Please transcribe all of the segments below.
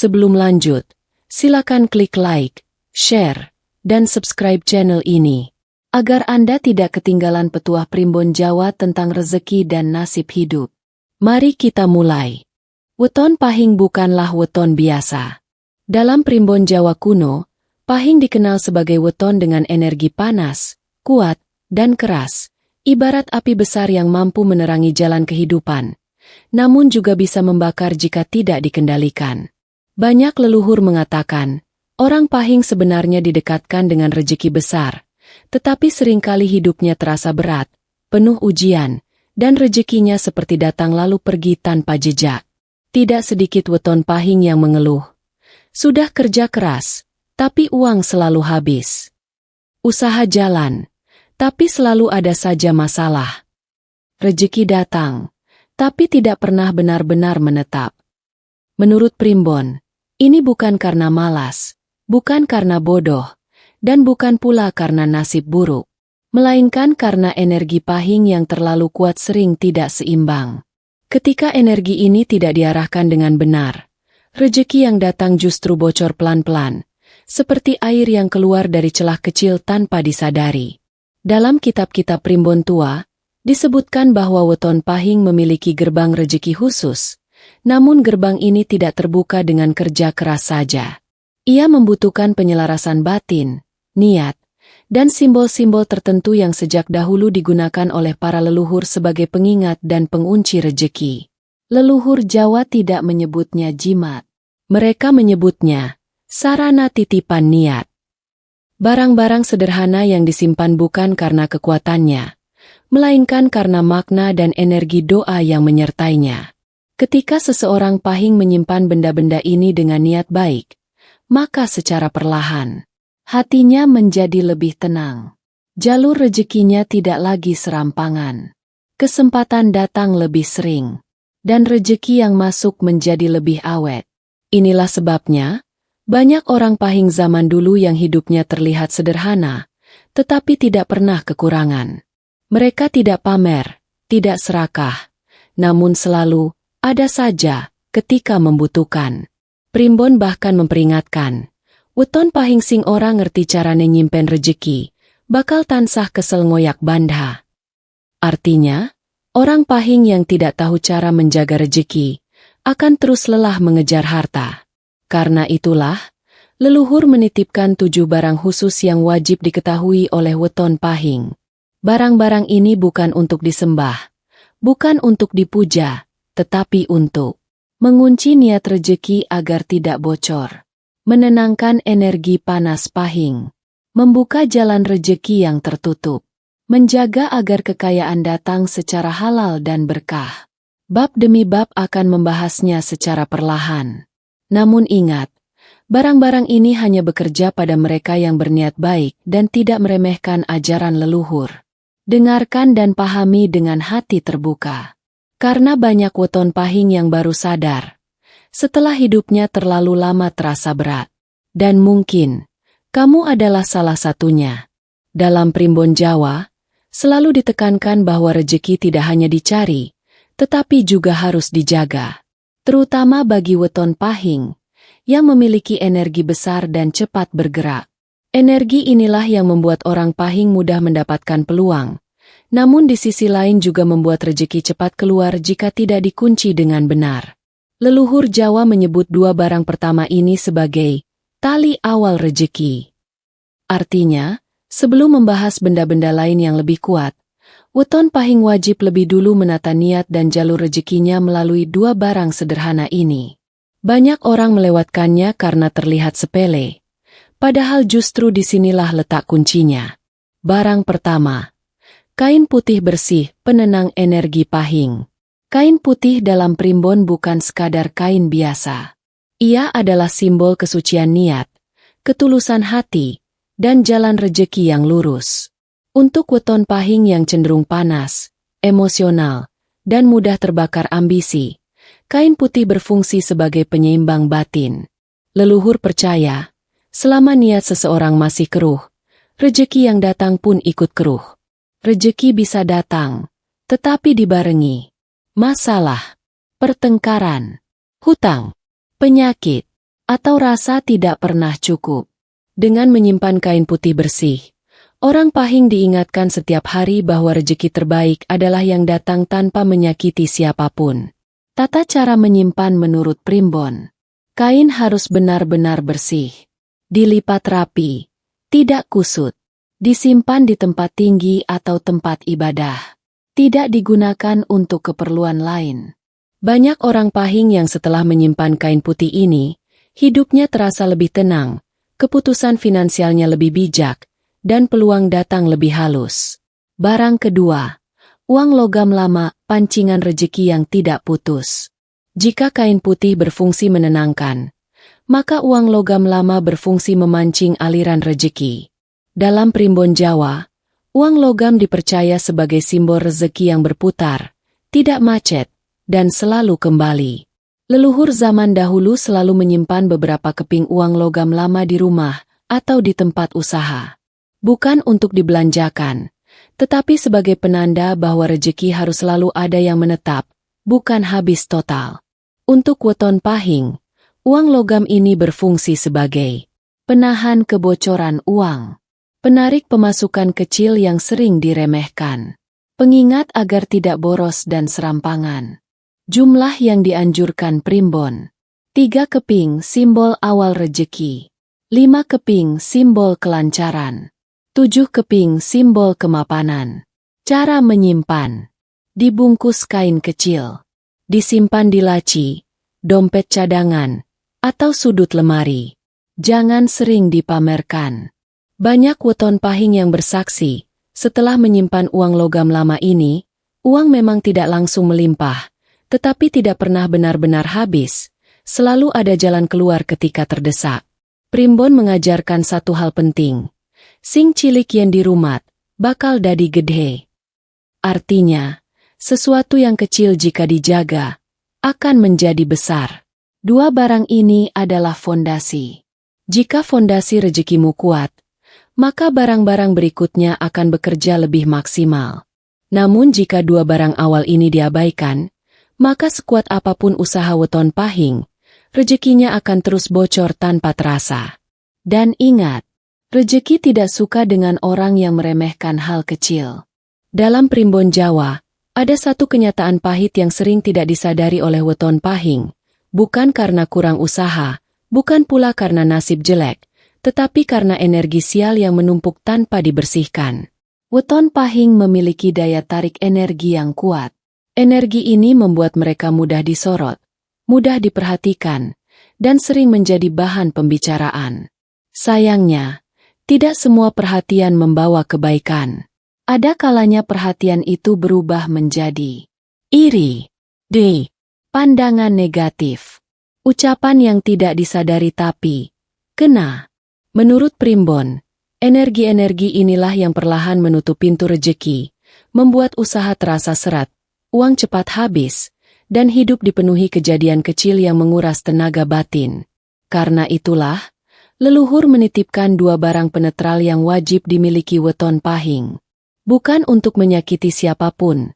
Sebelum lanjut, silakan klik like, share, dan subscribe channel ini, agar Anda tidak ketinggalan petuah Primbon Jawa tentang rezeki dan nasib hidup. Mari kita mulai. Weton Pahing bukanlah weton biasa. Dalam Primbon Jawa kuno, Pahing dikenal sebagai weton dengan energi panas, kuat, dan keras, ibarat api besar yang mampu menerangi jalan kehidupan, namun juga bisa membakar jika tidak dikendalikan. Banyak leluhur mengatakan, orang Pahing sebenarnya didekatkan dengan rejeki besar, tetapi seringkali hidupnya terasa berat, penuh ujian, dan rejekinya seperti datang lalu pergi tanpa jejak. Tidak sedikit weton Pahing yang mengeluh. Sudah kerja keras, tapi uang selalu habis. Usaha jalan, tapi selalu ada saja masalah. Rejeki datang, tapi tidak pernah benar-benar menetap. Menurut Primbon, ini bukan karena malas, bukan karena bodoh, dan bukan pula karena nasib buruk, melainkan karena energi Pahing yang terlalu kuat sering tidak seimbang. Ketika energi ini tidak diarahkan dengan benar, rejeki yang datang justru bocor pelan-pelan, seperti air yang keluar dari celah kecil tanpa disadari. Dalam kitab-kitab Primbon tua, disebutkan bahwa weton Pahing memiliki gerbang rejeki khusus, namun gerbang ini tidak terbuka dengan kerja keras saja. Ia membutuhkan penyelarasan batin, niat, dan simbol-simbol tertentu yang sejak dahulu digunakan oleh para leluhur sebagai pengingat dan pengunci rejeki. Leluhur Jawa tidak menyebutnya jimat. Mereka menyebutnya sarana titipan niat. Barang-barang sederhana yang disimpan bukan karena kekuatannya, melainkan karena makna dan energi doa yang menyertainya. Ketika seseorang Pahing menyimpan benda-benda ini dengan niat baik, maka secara perlahan, hatinya menjadi lebih tenang. Jalur rezekinya tidak lagi serampangan. Kesempatan datang lebih sering, dan rejeki yang masuk menjadi lebih awet. Inilah sebabnya, banyak orang Pahing zaman dulu yang hidupnya terlihat sederhana, tetapi tidak pernah kekurangan. Mereka tidak pamer, tidak serakah, namun selalu ada saja ketika membutuhkan. Primbon bahkan memperingatkan, weton Pahing sing orang ngerti carane nyimpen rejeki, bakal tansah kesel ngoyak bandha. Artinya, orang Pahing yang tidak tahu cara menjaga rejeki, akan terus lelah mengejar harta. Karena itulah, leluhur menitipkan 7 barang khusus yang wajib diketahui oleh weton Pahing. Barang-barang ini bukan untuk disembah, bukan untuk dipuja, tetapi untuk mengunci niat rejeki agar tidak bocor, menenangkan energi panas Pahing, membuka jalan rejeki yang tertutup, menjaga agar kekayaan datang secara halal dan berkah. Bab demi bab akan membahasnya secara perlahan. Namun ingat, barang-barang ini hanya bekerja pada mereka yang berniat baik dan tidak meremehkan ajaran leluhur. Dengarkan dan pahami dengan hati terbuka. Karena banyak weton Pahing yang baru sadar, setelah hidupnya terlalu lama terasa berat. Dan mungkin, kamu adalah salah satunya. Dalam Primbon Jawa, selalu ditekankan bahwa rejeki tidak hanya dicari, tetapi juga harus dijaga. Terutama bagi weton Pahing, yang memiliki energi besar dan cepat bergerak. Energi inilah yang membuat orang Pahing mudah mendapatkan peluang, namun di sisi lain juga membuat rejeki cepat keluar jika tidak dikunci dengan benar. Leluhur Jawa menyebut 2 barang pertama ini sebagai tali awal rejeki. Artinya, sebelum membahas benda-benda lain yang lebih kuat, weton Pahing wajib lebih dulu menata niat dan jalur rezekinya melalui 2 barang sederhana ini. Banyak orang melewatkannya karena terlihat sepele, padahal justru disinilah letak kuncinya. Barang pertama, kain putih bersih, penenang energi Pahing. Kain putih dalam Primbon bukan sekadar kain biasa. Ia adalah simbol kesucian niat, ketulusan hati, dan jalan rejeki yang lurus. Untuk weton Pahing yang cenderung panas, emosional, dan mudah terbakar ambisi, kain putih berfungsi sebagai penyeimbang batin. Leluhur percaya, selama niat seseorang masih keruh, rejeki yang datang pun ikut keruh. Rejeki bisa datang, tetapi dibarengi masalah, pertengkaran, hutang, penyakit, atau rasa tidak pernah cukup. Dengan menyimpan kain putih bersih, orang Pahing diingatkan setiap hari bahwa rezeki terbaik adalah yang datang tanpa menyakiti siapapun. Tata cara menyimpan menurut Primbon. Kain harus benar-benar bersih. Dilipat rapi, tidak kusut. Disimpan di tempat tinggi atau tempat ibadah. Tidak digunakan untuk keperluan lain. Banyak orang Pahing yang setelah menyimpan kain putih ini, hidupnya terasa lebih tenang, keputusan finansialnya lebih bijak, dan peluang datang lebih halus. Barang kedua, uang logam lama, pancingan rejeki yang tidak putus. Jika kain putih berfungsi menenangkan, maka uang logam lama berfungsi memancing aliran rejeki. Dalam Primbon Jawa, uang logam dipercaya sebagai simbol rezeki yang berputar, tidak macet, dan selalu kembali. Leluhur zaman dahulu selalu menyimpan beberapa keping uang logam lama di rumah atau di tempat usaha. Bukan untuk dibelanjakan, tetapi sebagai penanda bahwa rezeki harus selalu ada yang menetap, bukan habis total. Untuk weton Pahing, uang logam ini berfungsi sebagai penahan kebocoran uang, penarik pemasukan kecil yang sering diremehkan, pengingat agar tidak boros dan serampangan. Jumlah yang dianjurkan Primbon. 3 keping simbol awal rejeki. 5 keping simbol kelancaran. 7 keping simbol kemapanan. Cara menyimpan. Dibungkus kain kecil. Disimpan di laci, dompet cadangan, atau sudut lemari. Jangan sering dipamerkan. Banyak weton Pahing yang bersaksi, setelah menyimpan uang logam lama ini, uang memang tidak langsung melimpah, tetapi tidak pernah benar-benar habis, selalu ada jalan keluar ketika terdesak. Primbon mengajarkan satu hal penting. Sing cilik yen dirumat, bakal dadi gedhe. Artinya, sesuatu yang kecil jika dijaga, akan menjadi besar. Dua barang ini adalah fondasi. Jika fondasi rezekimu kuat, maka barang-barang berikutnya akan bekerja lebih maksimal. Namun jika dua barang awal ini diabaikan, maka sekuat apapun usaha weton Pahing, rezekinya akan terus bocor tanpa terasa. Dan ingat, rezeki tidak suka dengan orang yang meremehkan hal kecil. Dalam Primbon Jawa, ada satu kenyataan pahit yang sering tidak disadari oleh weton Pahing, bukan karena kurang usaha, bukan pula karena nasib jelek, tetapi karena energi sial yang menumpuk tanpa dibersihkan. Weton Pahing memiliki daya tarik energi yang kuat. Energi ini membuat mereka mudah disorot, mudah diperhatikan, dan sering menjadi bahan pembicaraan. Sayangnya, tidak semua perhatian membawa kebaikan. Ada kalanya perhatian itu berubah menjadi iri, pandangan negatif, ucapan yang tidak disadari tapi kena. Menurut Primbon, energi-energi inilah yang perlahan menutup pintu rejeki, membuat usaha terasa seret, uang cepat habis, dan hidup dipenuhi kejadian kecil yang menguras tenaga batin. Karena itulah, leluhur menitipkan dua barang penetral yang wajib dimiliki weton Pahing. Bukan untuk menyakiti siapapun,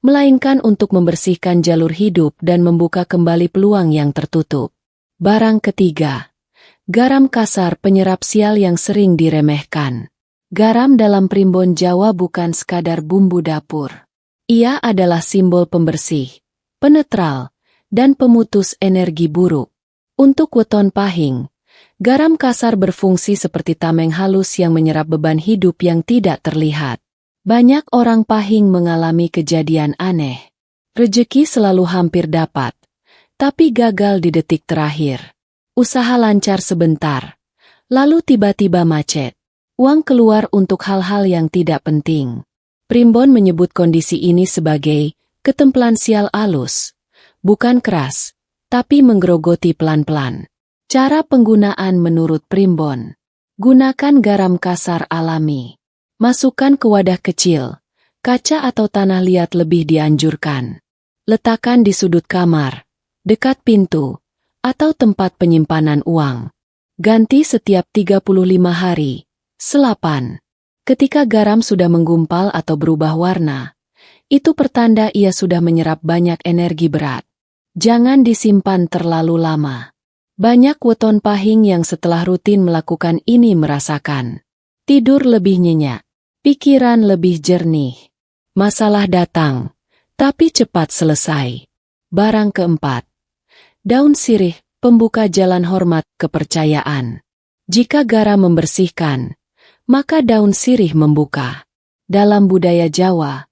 melainkan untuk membersihkan jalur hidup dan membuka kembali peluang yang tertutup. Barang ketiga, garam kasar penyerap sial yang sering diremehkan. Garam dalam Primbon Jawa bukan sekadar bumbu dapur. Ia adalah simbol pembersih, penetral, dan pemutus energi buruk. Untuk weton Pahing, garam kasar berfungsi seperti tameng halus yang menyerap beban hidup yang tidak terlihat. Banyak orang Pahing mengalami kejadian aneh. Rezeki selalu hampir dapat, tapi gagal di detik terakhir. Usaha lancar sebentar, lalu tiba-tiba macet. Uang keluar untuk hal-hal yang tidak penting. Primbon menyebut kondisi ini sebagai ketemplan sial alus, bukan keras, tapi menggerogoti pelan-pelan. Cara penggunaan menurut Primbon. Gunakan garam kasar alami. Masukkan ke wadah kecil, kaca atau tanah liat lebih dianjurkan. Letakkan di sudut kamar, dekat pintu, atau tempat penyimpanan uang. Ganti setiap 35 hari. Selapan. Ketika garam sudah menggumpal atau berubah warna, itu pertanda ia sudah menyerap banyak energi berat. Jangan disimpan terlalu lama. Banyak weton pahing yang setelah rutin melakukan ini merasakan tidur lebih nyenyak, pikiran lebih jernih. Masalah datang, tapi cepat selesai. Barang keempat. Daun sirih, pembuka jalan hormat kepercayaan. Jika garam membersihkan, maka daun sirih membuka. Dalam budaya Jawa,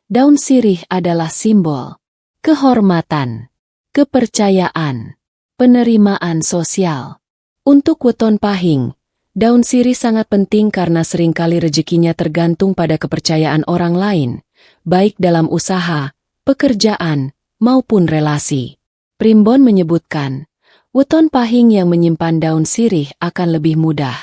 daun sirih adalah simbol kehormatan, kepercayaan, penerimaan sosial. Untuk weton pahing, daun sirih sangat penting karena seringkali rezekinya tergantung pada kepercayaan orang lain, baik dalam usaha, pekerjaan, maupun relasi. Primbon menyebutkan, weton pahing yang menyimpan daun sirih akan lebih mudah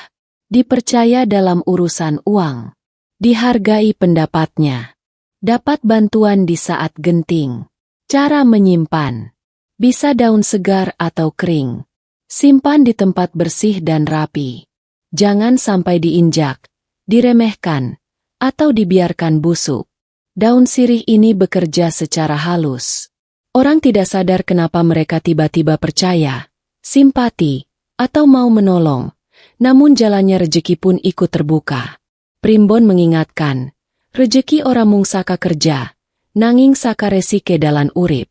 dipercaya dalam urusan uang, dihargai pendapatnya, dapat bantuan di saat genting. Cara menyimpan: bisa daun segar atau kering. Simpan di tempat bersih dan rapi. Jangan sampai diinjak, diremehkan, atau dibiarkan busuk. Daun sirih ini bekerja secara halus. Orang tidak sadar kenapa mereka tiba-tiba percaya, simpati, atau mau menolong, namun jalannya rejeki pun ikut terbuka. Primbon mengingatkan, rejeki orang mung saka kerja, nanging saka resike dalan urip.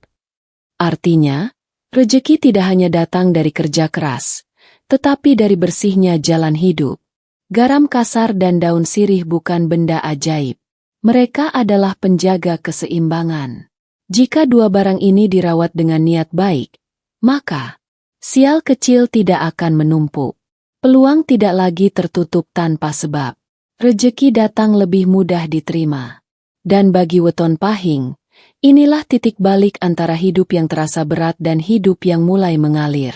Artinya, rejeki tidak hanya datang dari kerja keras, tetapi dari bersihnya jalan hidup. Garam kasar dan daun sirih bukan benda ajaib. Mereka adalah penjaga keseimbangan. Jika dua barang ini dirawat dengan niat baik, maka sial kecil tidak akan menumpuk. Peluang tidak lagi tertutup tanpa sebab. Rejeki datang lebih mudah diterima. Dan bagi weton pahing, inilah titik balik antara hidup yang terasa berat dan hidup yang mulai mengalir.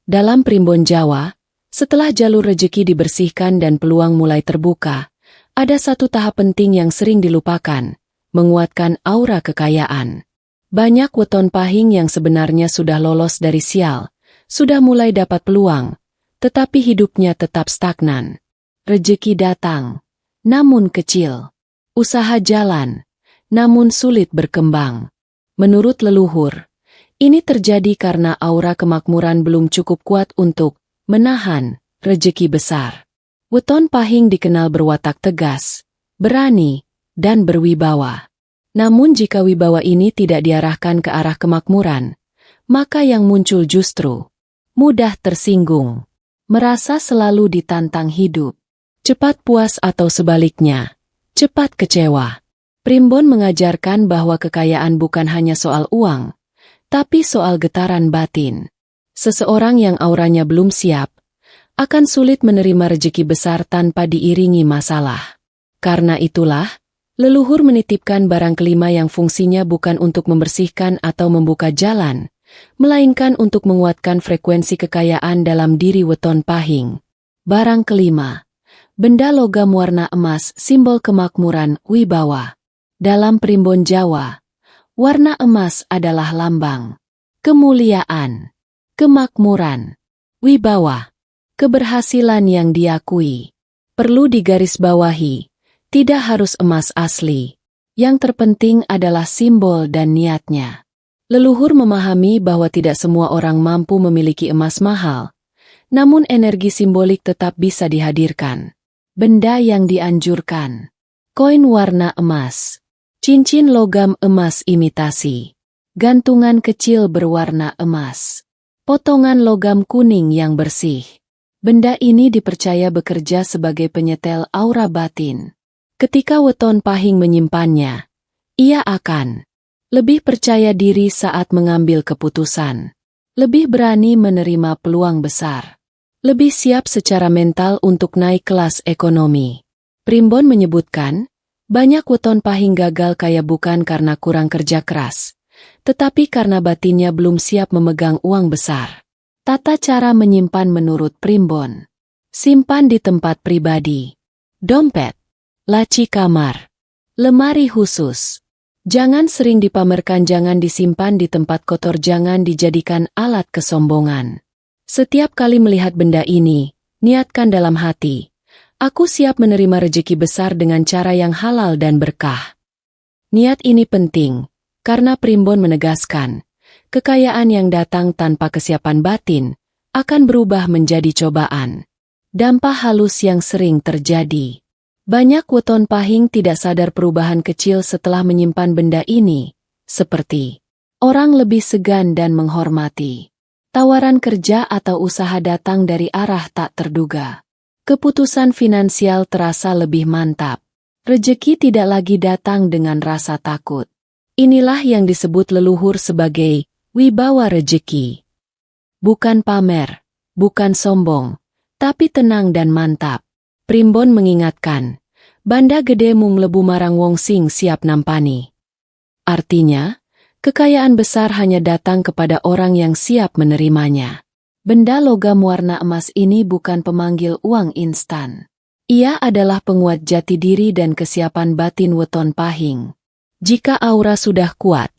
Dalam primbon Jawa, setelah jalur rejeki dibersihkan dan peluang mulai terbuka, ada satu tahap penting yang sering dilupakan, menguatkan aura kekayaan. Banyak weton pahing yang sebenarnya sudah lolos dari sial, sudah mulai dapat peluang, tetapi hidupnya tetap stagnan. Rejeki datang, namun kecil. Usaha jalan, namun sulit berkembang. Menurut leluhur, ini terjadi karena aura kemakmuran belum cukup kuat untuk menahan rejeki besar. Weton pahing dikenal berwatak tegas, berani, dan berwibawa. Namun jika wibawa ini tidak diarahkan ke arah kemakmuran, maka yang muncul justru mudah tersinggung, merasa selalu ditantang hidup, cepat puas atau sebaliknya, cepat kecewa. Primbon mengajarkan bahwa kekayaan bukan hanya soal uang, tapi soal getaran batin. Seseorang yang auranya belum siap, akan sulit menerima rejeki besar tanpa diiringi masalah. Karena itulah, leluhur menitipkan barang kelima yang fungsinya bukan untuk membersihkan atau membuka jalan, melainkan untuk menguatkan frekuensi kekayaan dalam diri weton pahing. Barang kelima, benda logam warna emas, simbol kemakmuran, wibawa. Dalam primbon Jawa, warna emas adalah lambang kemuliaan, kemakmuran, wibawa, keberhasilan yang diakui. Perlu digarisbawahi, tidak harus emas asli. Yang terpenting adalah simbol dan niatnya. Leluhur memahami bahwa tidak semua orang mampu memiliki emas mahal, namun energi simbolik tetap bisa dihadirkan. Benda yang dianjurkan: koin warna emas, cincin logam emas imitasi, gantungan kecil berwarna emas, potongan logam kuning yang bersih. Benda ini dipercaya bekerja sebagai penyetel aura batin. Ketika weton pahing menyimpannya, ia akan lebih percaya diri saat mengambil keputusan, lebih berani menerima peluang besar, lebih siap secara mental untuk naik kelas ekonomi. Primbon menyebutkan, banyak weton pahing gagal kaya bukan karena kurang kerja keras, tetapi karena batinnya belum siap memegang uang besar. Tata cara menyimpan menurut Primbon: simpan di tempat pribadi, dompet, laci kamar, lemari khusus. Jangan sering dipamerkan, jangan disimpan di tempat kotor, jangan dijadikan alat kesombongan. Setiap kali melihat benda ini, niatkan dalam hati, aku siap menerima rejeki besar dengan cara yang halal dan berkah. Niat ini penting, karena Primbon menegaskan, kekayaan yang datang tanpa kesiapan batin akan berubah menjadi cobaan. Dampak halus yang sering terjadi. Banyak weton pahing tidak sadar perubahan kecil setelah menyimpan benda ini, seperti orang lebih segan dan menghormati. Tawaran kerja atau usaha datang dari arah tak terduga. Keputusan finansial terasa lebih mantap. Rejeki tidak lagi datang dengan rasa takut. Inilah yang disebut leluhur sebagai wibawa rejeki. Bukan pamer, bukan sombong, tapi tenang dan mantap. Primbon mengingatkan, banda gede mung lebu marang wong sing siap nampani. Artinya, kekayaan besar hanya datang kepada orang yang siap menerimanya. Benda logam warna emas ini bukan pemanggil uang instan. Ia adalah penguat jati diri dan kesiapan batin weton pahing. Jika aura sudah kuat,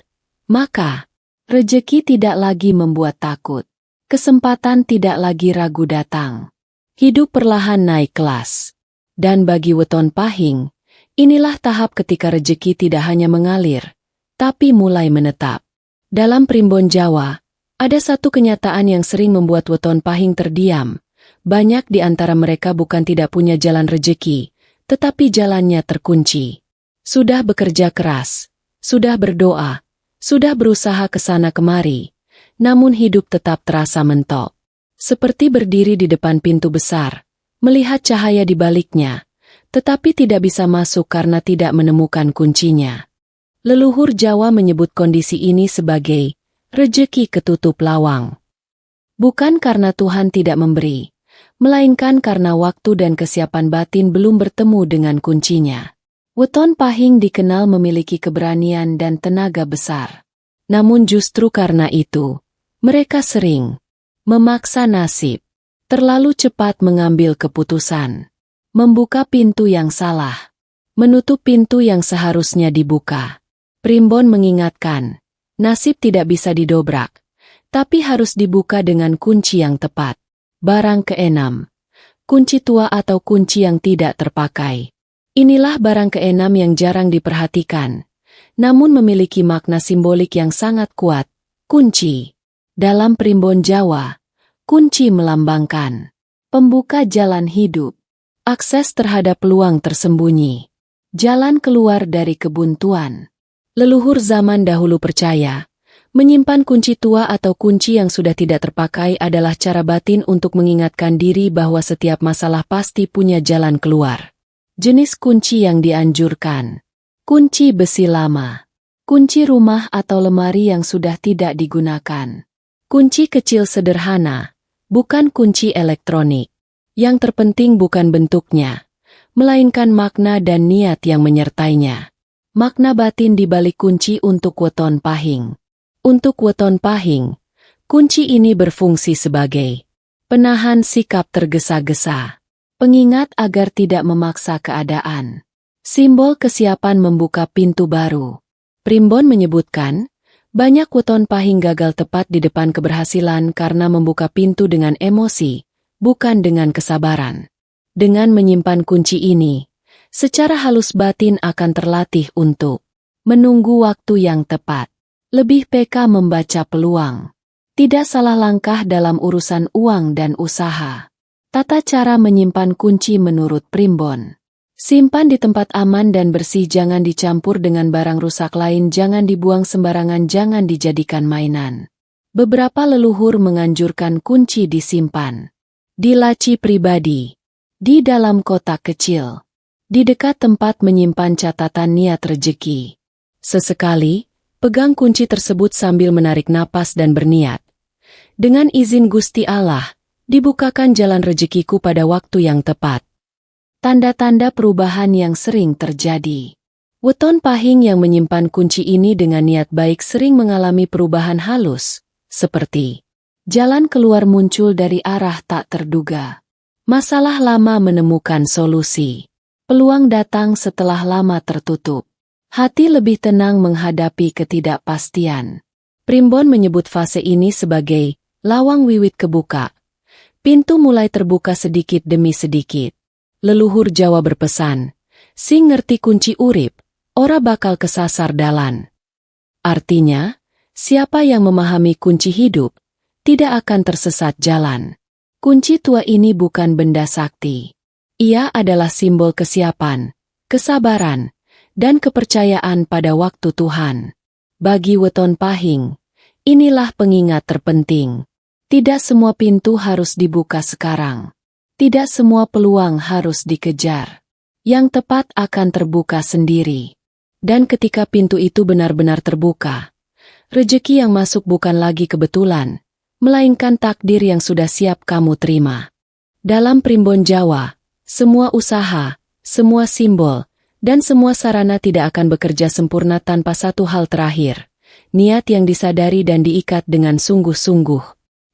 maka rejeki tidak lagi membuat takut. Kesempatan tidak lagi ragu datang. Hidup perlahan naik kelas. Dan bagi weton pahing, inilah tahap ketika rejeki tidak hanya mengalir, tapi mulai menetap. Dalam primbon Jawa, ada satu kenyataan yang sering membuat weton pahing terdiam. Banyak di antara mereka bukan tidak punya jalan rejeki, tetapi jalannya terkunci. Sudah bekerja keras, sudah berdoa, sudah berusaha ke sana kemari, namun hidup tetap terasa mentok. Seperti berdiri di depan pintu besar, melihat cahaya di baliknya, tetapi tidak bisa masuk karena tidak menemukan kuncinya. Leluhur Jawa menyebut kondisi ini sebagai rejeki ketutup lawang. Bukan karena Tuhan tidak memberi, melainkan karena waktu dan kesiapan batin belum bertemu dengan kuncinya. Weton pahing dikenal memiliki keberanian dan tenaga besar. Namun justru karena itu, mereka sering memaksa nasib, terlalu cepat mengambil keputusan, membuka pintu yang salah, menutup pintu yang seharusnya dibuka. Primbon mengingatkan, nasib tidak bisa didobrak, tapi harus dibuka dengan kunci yang tepat. Barang keenam, kunci tua atau kunci yang tidak terpakai. Inilah barang keenam yang jarang diperhatikan, namun memiliki makna simbolik yang sangat kuat. Kunci. Dalam primbon Jawa, kunci melambangkan pembuka jalan hidup, akses terhadap peluang tersembunyi, jalan keluar dari kebuntuan. Leluhur zaman dahulu percaya, menyimpan kunci tua atau kunci yang sudah tidak terpakai adalah cara batin untuk mengingatkan diri bahwa setiap masalah pasti punya jalan keluar. Jenis kunci yang dianjurkan: kunci besi lama, kunci rumah atau lemari yang sudah tidak digunakan, kunci kecil sederhana, bukan kunci elektronik. Yang terpenting bukan bentuknya, melainkan makna dan niat yang menyertainya. Makna batin di balik kunci untuk weton pahing. Untuk weton pahing, kunci ini berfungsi sebagai penahan sikap tergesa-gesa, pengingat agar tidak memaksa keadaan, simbol kesiapan membuka pintu baru. Primbon menyebutkan, banyak weton pahing gagal tepat di depan keberhasilan karena membuka pintu dengan emosi, bukan dengan kesabaran. Dengan menyimpan kunci ini, secara halus batin akan terlatih untuk menunggu waktu yang tepat. Lebih peka membaca peluang. Tidak salah langkah dalam urusan uang dan usaha. Tata cara menyimpan kunci menurut Primbon: simpan di tempat aman dan bersih, jangan dicampur dengan barang rusak lain, jangan dibuang sembarangan, jangan dijadikan mainan. Beberapa leluhur menganjurkan kunci disimpan di laci pribadi, di dalam kotak kecil, di dekat tempat menyimpan catatan niat rejeki. Sesekali, pegang kunci tersebut sambil menarik napas dan berniat, dengan izin Gusti Allah, dibukakan jalan rejekiku pada waktu yang tepat. Tanda-tanda perubahan yang sering terjadi. Weton pahing yang menyimpan kunci ini dengan niat baik sering mengalami perubahan halus, seperti jalan keluar muncul dari arah tak terduga. Masalah lama menemukan solusi. Peluang datang setelah lama tertutup. Hati lebih tenang menghadapi ketidakpastian. Primbon menyebut fase ini sebagai lawang wiwit kebuka. Pintu mulai terbuka sedikit demi sedikit. Leluhur Jawa berpesan, sing ngerti kunci urip, ora bakal kesasar dalan. Artinya, siapa yang memahami kunci hidup, tidak akan tersesat jalan. Kunci tua ini bukan benda sakti. Ia adalah simbol kesiapan, kesabaran, dan kepercayaan pada waktu Tuhan. Bagi weton pahing, inilah pengingat terpenting. Tidak semua pintu harus dibuka sekarang. Tidak semua peluang harus dikejar. Yang tepat akan terbuka sendiri. Dan ketika pintu itu benar-benar terbuka, rejeki yang masuk bukan lagi kebetulan, melainkan takdir yang sudah siap kamu terima. Dalam primbon Jawa, semua usaha, semua simbol, dan semua sarana tidak akan bekerja sempurna tanpa satu hal terakhir, niat yang disadari dan diikat dengan sungguh-sungguh.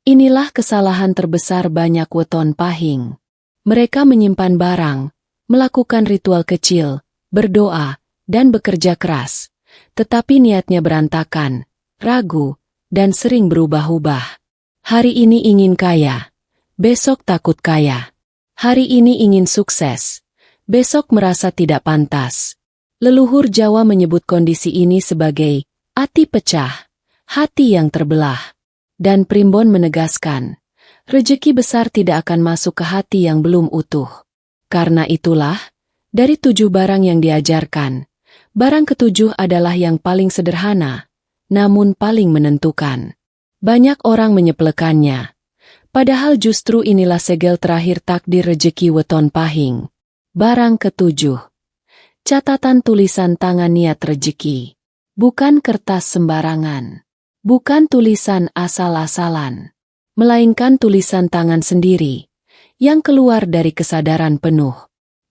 Inilah kesalahan terbesar banyak weton pahing. Mereka menyimpan barang, melakukan ritual kecil, berdoa, dan bekerja keras, tetapi niatnya berantakan, ragu, dan sering berubah-ubah. Hari ini ingin kaya, besok takut kaya. Hari ini ingin sukses, besok merasa tidak pantas. Leluhur Jawa menyebut kondisi ini sebagai ati pecah, hati yang terbelah. Dan primbon menegaskan, rejeki besar tidak akan masuk ke hati yang belum utuh. Karena itulah, dari 7 barang yang diajarkan, barang ke-7 adalah yang paling sederhana, namun paling menentukan. Banyak orang menyepelekannya. Padahal justru inilah segel terakhir takdir rejeki weton pahing. Barang ke-7. Catatan tulisan tangan niat rejeki. Bukan kertas sembarangan. Bukan tulisan asal-asalan. Melainkan tulisan tangan sendiri, yang keluar dari kesadaran penuh.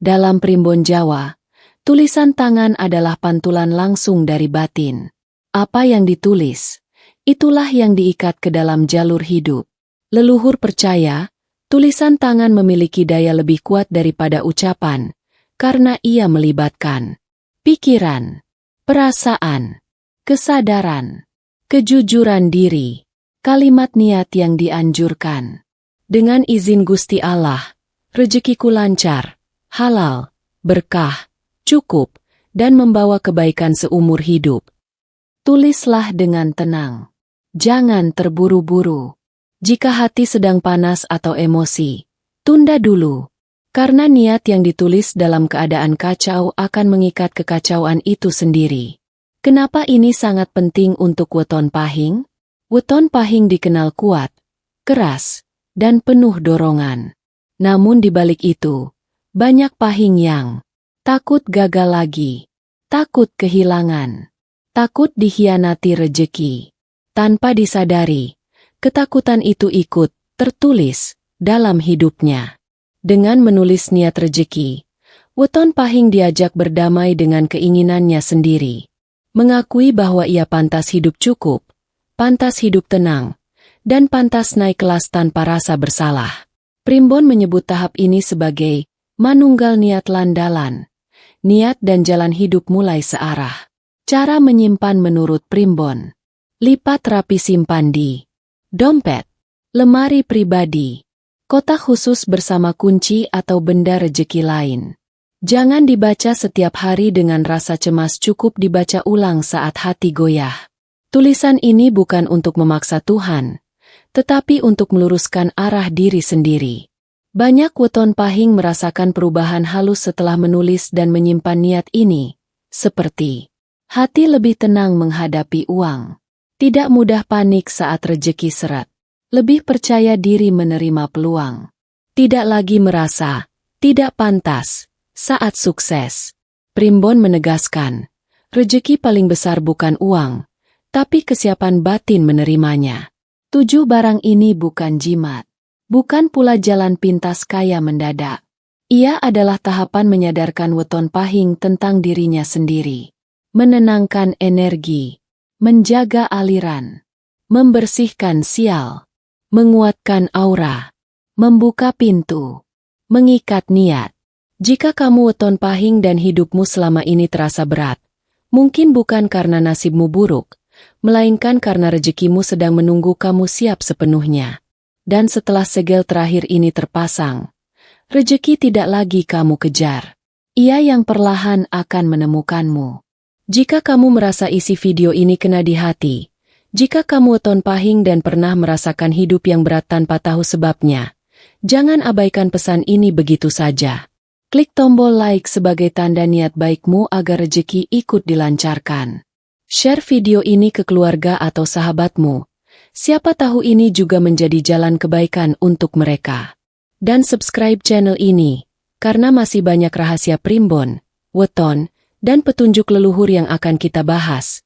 Dalam primbon Jawa, tulisan tangan adalah pantulan langsung dari batin. Apa yang ditulis, itulah yang diikat ke dalam jalur hidup. Leluhur percaya, tulisan tangan memiliki daya lebih kuat daripada ucapan, karena ia melibatkan pikiran, perasaan, kesadaran, kejujuran diri, kalimat niat yang dianjurkan. Dengan izin Gusti Allah, rezekiku lancar, halal, berkah, cukup, dan membawa kebaikan seumur hidup. Tulislah dengan tenang. Jangan terburu-buru. Jika hati sedang panas atau emosi, tunda dulu. Karena niat yang ditulis dalam keadaan kacau akan mengikat kekacauan itu sendiri. Kenapa ini sangat penting untuk weton pahing? Weton pahing dikenal kuat, keras, dan penuh dorongan. Namun di balik itu, banyak pahing yang takut gagal lagi, takut kehilangan, takut dikhianati rejeki. Tanpa disadari, ketakutan itu ikut tertulis dalam hidupnya. Dengan menulis niat rejeki, weton pahing diajak berdamai dengan keinginannya sendiri. Mengakui bahwa ia pantas hidup cukup, pantas hidup tenang, dan pantas naik kelas tanpa rasa bersalah. Primbon menyebut tahap ini sebagai manunggal niat landalan. Niat dan jalan hidup mulai searah. Cara menyimpan menurut primbon. Lipat rapi simpan di dompet, lemari pribadi, kotak khusus bersama kunci atau benda rejeki lain. Jangan dibaca setiap hari dengan rasa cemas, cukup dibaca ulang saat hati goyah. Tulisan ini bukan untuk memaksa Tuhan, tetapi untuk meluruskan arah diri sendiri. Banyak weton pahing merasakan perubahan halus setelah menulis dan menyimpan niat ini, seperti hati lebih tenang menghadapi uang. Tidak mudah panik saat rejeki seret. Lebih percaya diri menerima peluang. Tidak lagi merasa tidak pantas saat sukses. Primbon menegaskan, rejeki paling besar bukan uang, tapi kesiapan batin menerimanya. 7 barang ini bukan jimat. Bukan pula jalan pintas kaya mendadak. Ia adalah tahapan menyadarkan weton pahing tentang dirinya sendiri. Menenangkan energi. Menjaga aliran, membersihkan sial, menguatkan aura, membuka pintu, mengikat niat. Jika kamu weton pahing dan hidupmu selama ini terasa berat, mungkin bukan karena nasibmu buruk, melainkan karena rezekimu sedang menunggu kamu siap sepenuhnya. Dan setelah segel terakhir ini terpasang, rejeki tidak lagi kamu kejar. Ia yang perlahan akan menemukanmu. Jika kamu merasa isi video ini kena di hati, Jika kamu weton pahing dan pernah merasakan hidup yang berat tanpa tahu sebabnya, jangan abaikan pesan ini begitu saja. Klik tombol like sebagai tanda niat baikmu agar rezeki ikut dilancarkan. Share video ini ke keluarga atau sahabatmu. Siapa tahu ini juga menjadi jalan kebaikan untuk mereka. Dan subscribe channel ini, karena masih banyak rahasia primbon, weton, dan petunjuk leluhur yang akan kita bahas,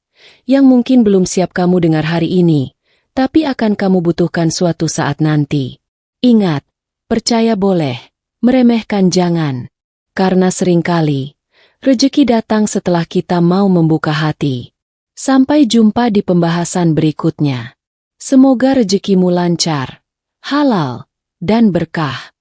yang mungkin belum siap kamu dengar hari ini, tapi akan kamu butuhkan suatu saat nanti. Ingat, percaya boleh, meremehkan jangan. Karena seringkali, rezeki datang setelah kita mau membuka hati. Sampai jumpa di pembahasan berikutnya. Semoga rezekimu lancar, halal, dan berkah.